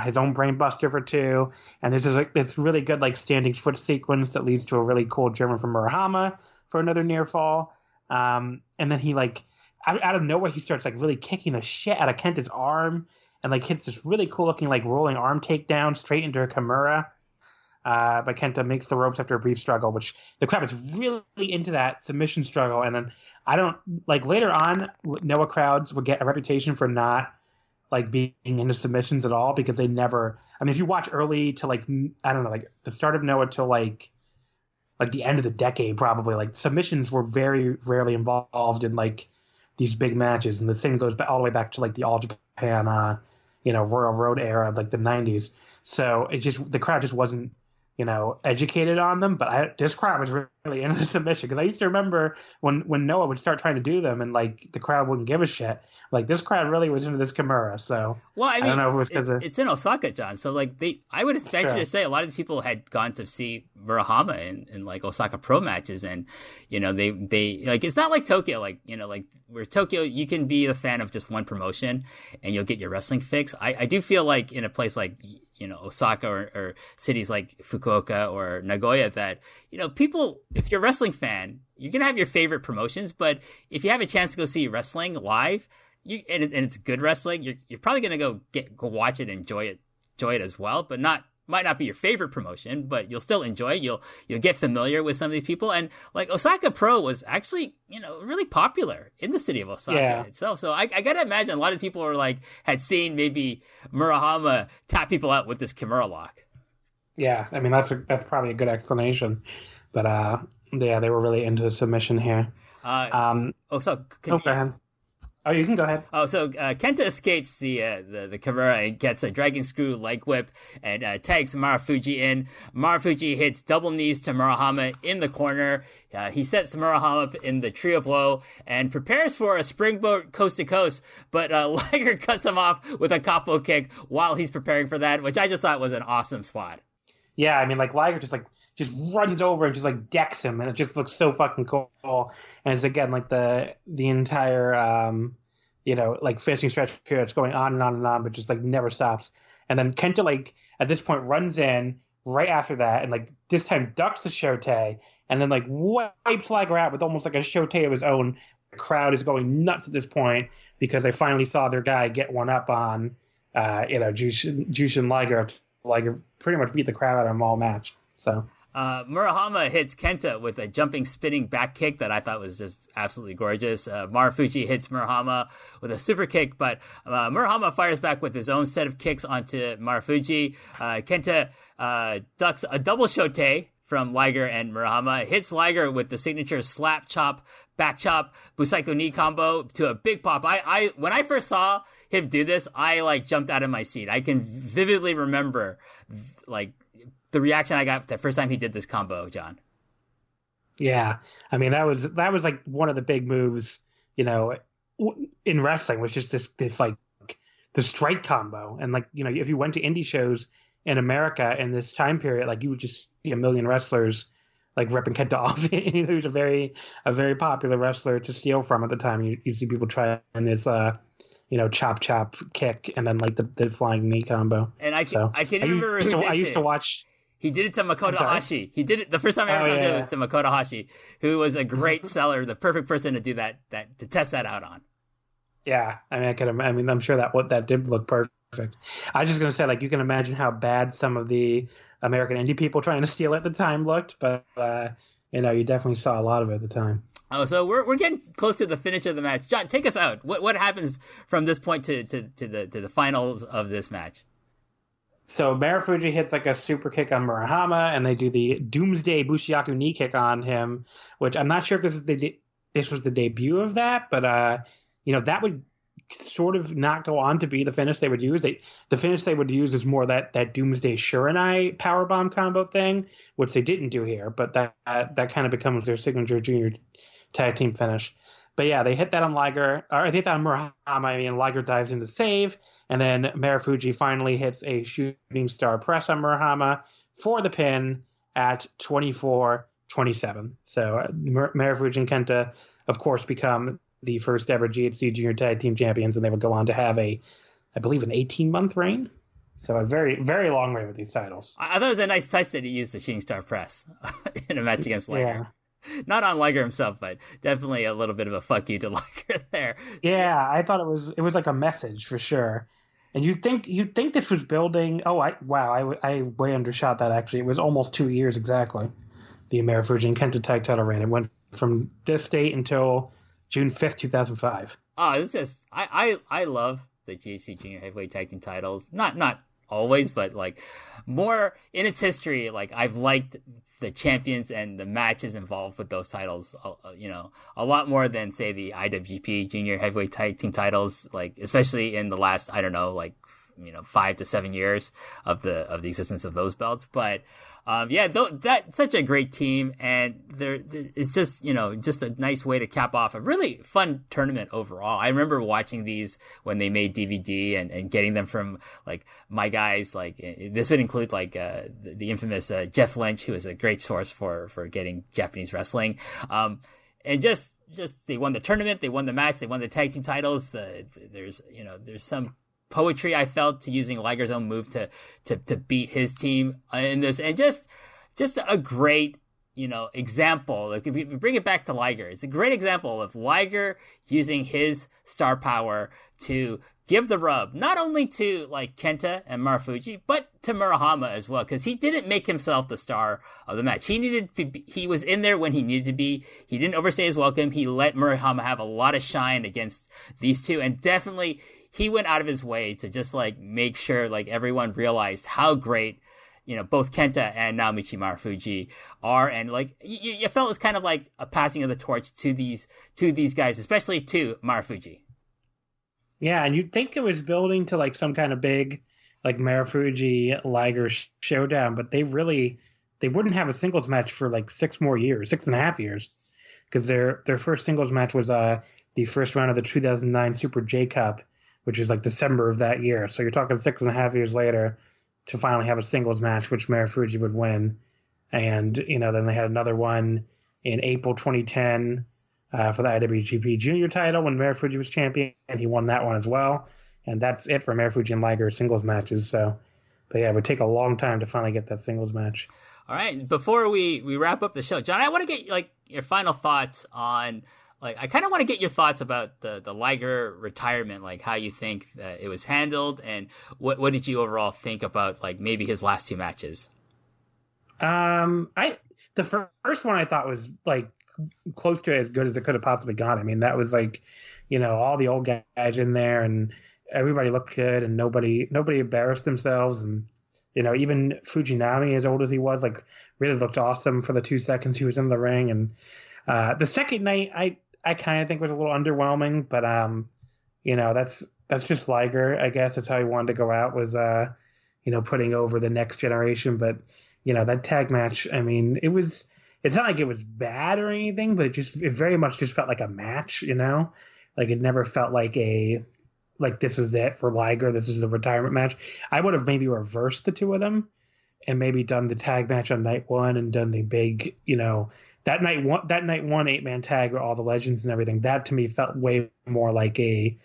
his own brainbuster for 2. And there's this really good like standing foot sequence that leads to a really cool German from Murahama for another near fall. And then he like out of nowhere he starts like really kicking the shit out of Kenta's arm and like hits this really cool looking like rolling arm takedown straight into a Kimura. But Kenta makes the ropes after a brief struggle, which the crowd is really into that submission struggle. And then I don't like later on, Noah crowds would get a reputation for not like being into submissions at all because they never. I mean, if you watch early to like I don't know, like the start of Noah till like the end of the decade, probably like submissions were very rarely involved in like these big matches, and the same goes all the way back to like the All Japan, Royal Road era, like the '90s. So it just the crowd just wasn't educated on them, but this crowd was really into the submission because I used to remember when Noah would start trying to do them and like the crowd wouldn't give a shit. Like this crowd really was into this Kimura. So well, I mean, don't know if it was because it's in Osaka, John. So like I would expect you to say a lot of these people had gone to see Murahama in like Osaka Pro matches, and they like it's not like Tokyo, like like where Tokyo you can be a fan of just one promotion and you'll get your wrestling fix. I do feel like in a place like Osaka or cities like Fukuoka or Nagoya that, people, if you're a wrestling fan, you're going to have your favorite promotions, but if you have a chance to go see wrestling live, and it's good wrestling, you're probably going to go watch it and enjoy it as well, but might not be your favorite promotion, but you'll still enjoy it. You'll get familiar with some of these people. And like Osaka Pro was actually, really popular in the city of Osaka itself. So I got to imagine a lot of people had seen maybe Murahama tap people out with this Kimura lock. Yeah. I mean, that's probably a good explanation, but they were really into the submission here. Go ahead. Oh, you can go ahead. Oh, so Kenta escapes the Kimura and gets a dragon screw leg whip and tags Marufuji in. Marufuji hits double knees to Murahama in the corner. He sets Murahama up in the tree of woe and prepares for a springboard coast to coast, but Liger cuts him off with a capo kick while he's preparing for that, which I just thought was an awesome spot. Yeah, I mean, like Liger just runs over and just like decks him, and it just looks so fucking cool. And it's again like the entire like finishing stretch period. It's going on and on and on, but just like never stops. And then Kenta like at this point runs in right after that, and like this time ducks the Shote, and then like wipes Liger out with almost like a Shote of his own. The crowd is going nuts at this point because they finally saw their guy get one up on Jushin Liger. Liger pretty much beat the crowd out of him all match. So Murahama hits Kenta with a jumping, spinning back kick that I thought was just absolutely gorgeous. Marufuji hits Murahama with a super kick, but Murahama fires back with his own set of kicks onto Marufuji. Kenta ducks a double shote from Liger and Murahama, hits Liger with the signature slap chop, back chop, Busaiko knee combo to a big pop. I when I first saw him do this, I jumped out of my seat. I can vividly remember the reaction I got the first time he did this combo, John. Yeah, I mean that was like one of the big moves, in wrestling was just this like the strike combo, and if you went to indie shows in America in this time period, you would just see a million wrestlers ripping Kenta off. He was a very popular wrestler to steal from at the time. You see people trying this chop kick and then the flying knee combo. And I can remember I used to watch. He did it to Makoto Hashi. He did it the first time I ever saw it was to Makoto Hashi, who was a great seller, the perfect person to do that to test that out on. Yeah, I'm sure that did look perfect. I was just gonna say, you can imagine how bad some of the American indie people trying to steal at the time looked, but you definitely saw a lot of it at the time. Oh, so we're getting close to the finish of the match. John, take us out. What happens from this point to the finals of this match? So Marufuji hits a super kick on Murahama, and they do the Doomsday Bushiyaku knee kick on him, which I'm not sure if this was the debut of that, but that would sort of not go on to be the finish they would use. The finish they would use is more that Doomsday Shurenai powerbomb combo thing, which they didn't do here, but that kind of becomes their signature junior tag team finish. But yeah, they hit that on Liger, or they hit that on Murahama, and Liger dives into save, and then Marufuji finally hits a shooting star press on Murahama for the pin at 24-27. So Marufuji and Kenta, of course, become the first ever GHC Junior Tag Team Champions, and they would go on to have I believe an 18-month reign. So a very, very long reign with these titles. I thought it was a nice touch that he used the Shooting Star Press in a match against Liger. Yeah. Not on Liger himself, but definitely a little bit of a fuck you to Liger there. Yeah, I thought it was like a message for sure. And you'd think this was building. Oh, I way undershot that actually. It was almost 2 years exactly. The Marufuji and Kenta tag title reign. It went from this date until June 5th, 2005. Oh, it's just I love the GHC Junior Heavyweight Tag Team titles. Not always, but like more in its history. Like I've liked the champions and the matches involved with those titles, a lot more than say the IWGP Junior Heavyweight Tag Team titles. Like especially in the last 5 to 7 years of the existence of those belts. But that's such a great team, and it's just just a nice way to cap off a really fun tournament overall. I remember watching these when they made DVD and getting them from like my guys. Like this would include like the infamous Jeff Lynch, who is a great source for getting Japanese wrestling. And just they won the tournament, they won the match, they won the tag team titles. There's some poetry I felt to using Liger's own move to beat his team in this, and just a great example. Like if you bring it back to Liger, it's a great example of Liger using his star power to give the rub not only to like Kenta and Marufuji, but to Murahama as well, because he didn't make himself the star of the match. He was in there when he needed to be. He didn't overstay his welcome. He let Murahama have a lot of shine against these two, and definitely he went out of his way to just like make sure like everyone realized how great both Kenta and Naomichi Marufuji are, and like you felt it was kind of like a passing of the torch to these guys, especially to Marufuji. Yeah, and you'd think it was building to like some kind of big like Marufuji Liger showdown, but they wouldn't have a singles match for like 6.5 years, because their first singles match was the first round of the 2009 Super J Cup, which is like December of that year. So you're talking 6.5 years later to finally have a singles match, which Marufuji would win. And, then they had another one in April 2010 for the IWGP Junior title when Marufuji was champion, and he won that one as well. And that's it for Marufuji and Liger singles matches. So, but yeah, it would take a long time to finally get that singles match. All right. Before we wrap up the show, John, I want to get like your final thoughts on, like, I kind of want to get your thoughts about the Liger retirement, like how you think that it was handled, and what did you overall think about like maybe his last two matches? The first one I thought was like close to as good as it could have possibly gone. I mean, that was like, all the old guys in there, and everybody looked good, and nobody embarrassed themselves, and even Fujinami, as old as he was, like really looked awesome for the 2 seconds he was in the ring. And the second night, I kind of think was a little underwhelming, but that's just Liger, I guess. That's how he wanted to go out, was putting over the next generation. But that tag match, I mean, it's not like it was bad or anything, but it very much just felt like a match, like it never felt like this is it for Liger, this is the retirement match. I would have maybe reversed the two of them and maybe done the tag match on night one and done the big, that night one 8-man tag with all the legends and everything. That to me felt way more like a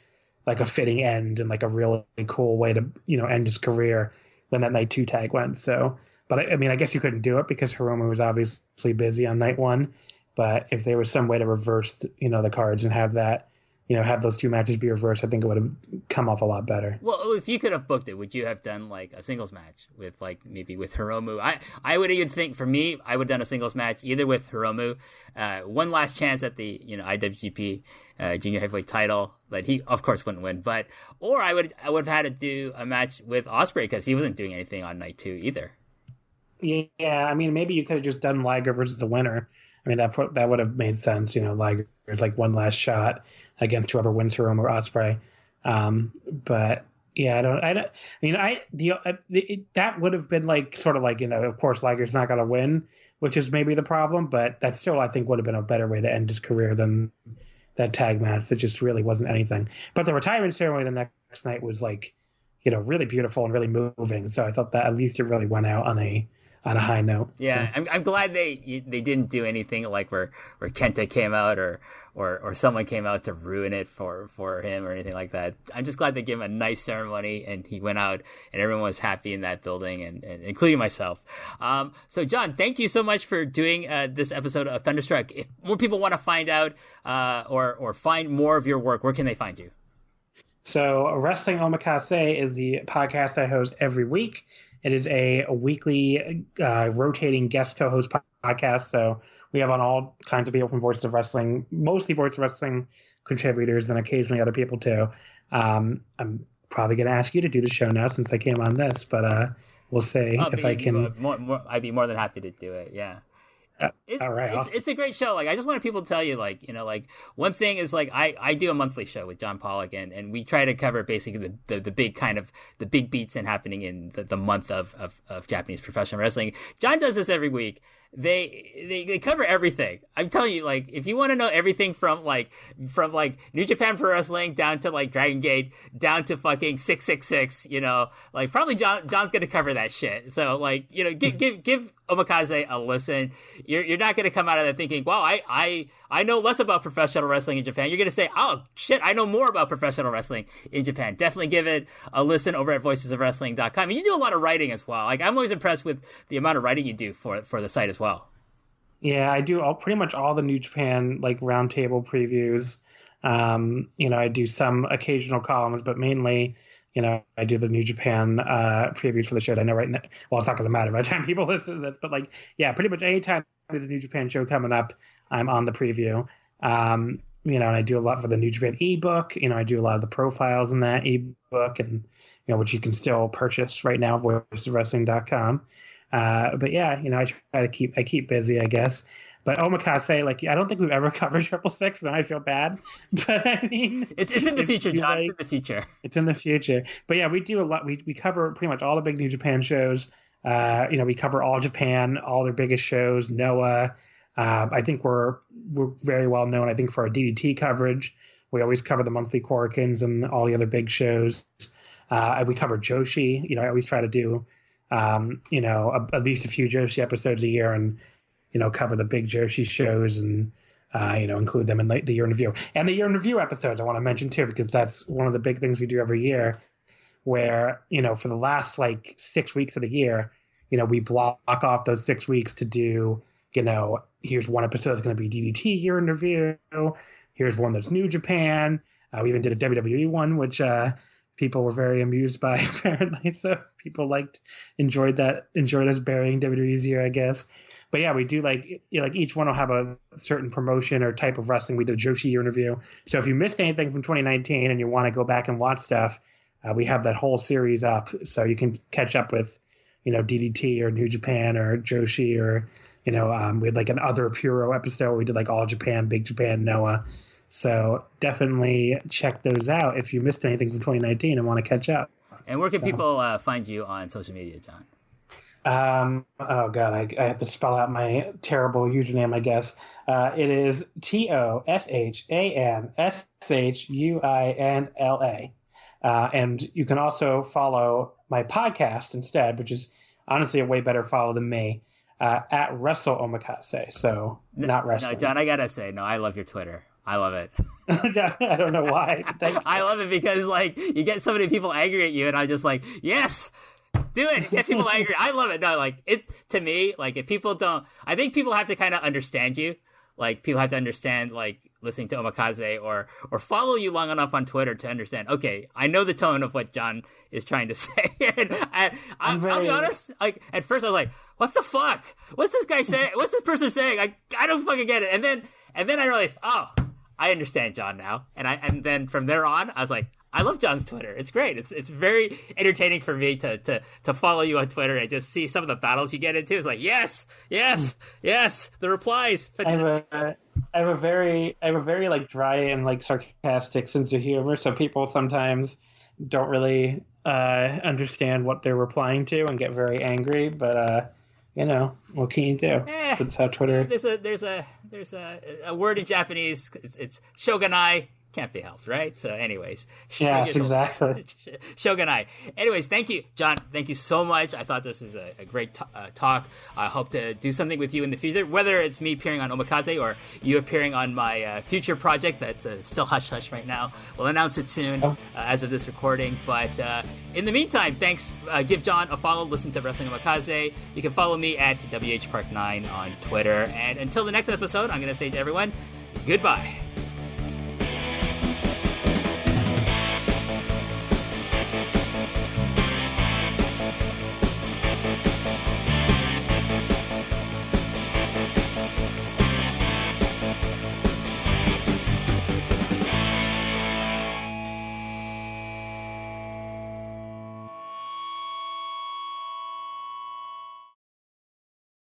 fitting end and like a really cool way to end his career than that night 2 tag went. So, but I mean, I guess you couldn't do it because Hiromu was obviously busy on night 1. But if there was some way to reverse the cards and have that, have those two matches be reversed, I think it would have come off a lot better. Well, if you could have booked it, would you have done like a singles match with like maybe with Hiromu? I would even think, for me, I would have done a singles match either with Hiromu, one last chance at the IWGP Junior Heavyweight title that he of course wouldn't win, or I would have had to do a match with Ospreay because he wasn't doing anything on night 2 either. Yeah, I mean, maybe you could have just done Liger versus the winner. I mean, that would have made sense. Liger's like one last shot against whoever wins Hiromu or Ospreay. But yeah, that would have been like sort of like, of course Liger's not going to win, which is maybe the problem, but that still I think would have been a better way to end his career than that tag match that just really wasn't anything. But the retirement ceremony the next night was like, really beautiful and really moving. So I thought that at least it really went out on on a high note. Yeah, so. I'm glad they didn't do anything like where Kenta came out or someone came out to ruin it for him or anything like that. I'm just glad they gave him a nice ceremony and he went out and everyone was happy in that building and including myself. So John, thank you so much for doing this episode of Thunderstruck. If more people want to find out or find more of your work, where can they find you? So Wrestling Omakase is the podcast I host every week. It is a weekly rotating guest co-host podcast. So we have on all kinds of people from Voices of Wrestling, mostly Voices of Wrestling contributors, and occasionally other people too. I'm probably going to ask you to do the show now since I came on this, but we'll see if I can. I'd be more than happy to do it. Yeah. All right, awesome. It's a great show. Like, I just want people to tell you, like, you know, like one thing is like I do a monthly show with John Pollock and we try to cover basically the big kind of the big beats and happening in the month of Japanese professional wrestling. John does this every week. They cover everything. I'm telling you, like, if you want to know everything from New Japan Pro Wrestling down to like Dragon Gate down to fucking 666, you know, like probably John's gonna cover that shit. So like, you know, give Omakase a listen. You're not gonna come out of there thinking, wow, I know less about professional wrestling in Japan. You're gonna say, oh shit, I know more about professional wrestling in Japan. Definitely give it a listen over at voicesofwrestling.com. And you do a lot of writing as well. Like, I'm always impressed with the amount of writing you do for the site as well. Yeah, I do pretty much all the New Japan like roundtable previews. You know, I do some occasional columns, but mainly, you know, I do the New Japan previews for the show. I know right now, well, it's not going to matter by the time people listen to this, but like, yeah, pretty much anytime there's a New Japan show coming up, I'm on the preview. You know, and I do a lot for the New Japan ebook. You know, I do a lot of the profiles in that ebook, and you know, which you can still purchase right now at voicesofwrestling.com. But yeah, you know, I try to keep busy, I guess. But Omakase, like, I don't think we've ever covered 666, and I feel bad. But I mean, it's in the future, John. It's in the future. It's in the future. But yeah, we do a lot. We cover pretty much all the big New Japan shows. You know, we cover All Japan, all their biggest shows. Noah. I think we're very well known, I think, for our DDT coverage. We always cover the monthly Korakuens and all the other big shows. We cover Joshi. You know, I always try to do, you know, at least a few Joshi episodes a year and, you know, cover the big Joshi shows and, you know, include them in the year in review. And the year in review episodes I want to mention too, because that's one of the big things we do every year where, you know, for the last like 6 weeks of the year, you know, we block off those 6 weeks to do, you know, here's one episode that's going to be DDT year in review. Here's one that's New Japan. We even did a WWE one, which people were very amused by, apparently. So people enjoyed us burying WWE's year, I guess. But yeah, we do like each one will have a certain promotion or type of wrestling. We did a Joshi year in review. So if you missed anything from 2019 and you want to go back and watch stuff, we have that whole series up. So you can catch up with, you know, DDT or New Japan or Joshi or, you know, we had like an Other Puro episode where we did like All Japan, Big Japan, Noah. So definitely check those out if you missed anything from 2019 and want to catch up. And where can people find you on social media, John? Oh God, I have to spell out my terrible username, I guess. It is TOSHANSHUINLA. And you can also follow my podcast instead, which is honestly a way better follow than me, at Wrestle Omakase. So not wrestling. No, John, I gotta say, no, I love your Twitter. I love it. I don't know why. I love it because like you get so many people angry at you, and I'm just like, yes, do it. Get people angry. I love it. No, like it to me, like if people don't, I think people have to kind of understand you. Like people have to understand, like listening to Omakase or follow you long enough on Twitter to understand. Okay, I know the tone of what John is trying to say. And I'll be honest. Like at first, I was like, "What the fuck? What's this guy saying? What's this person saying? I don't fucking get it." And then I realized, oh, I understand John now. And then from there on, I was like, I love John's Twitter. It's great. It's very entertaining for me to follow you on Twitter and just see some of the battles you get into. It's like, yes, the replies. I have a very like dry and like sarcastic sense of humor, so people sometimes don't really understand what they're replying to and get very angry. But you know, what can you do? That's how Twitter. There's a word in Japanese. It's shogunai. can't be helped, right? So anyways. Yes, exactly. Shogunai. Anyways, thank you, John. Thank you so much. I thought this was a great talk. I hope to do something with you in the future, whether it's me appearing on Omakase or you appearing on my future project that's still hush-hush right now. We'll announce it soon as of this recording. But in the meantime, thanks. Give John a follow. Listen to Wrestling Omakase. You can follow me at WHPark9 on Twitter. And until the next episode, I'm going to say to everyone, goodbye.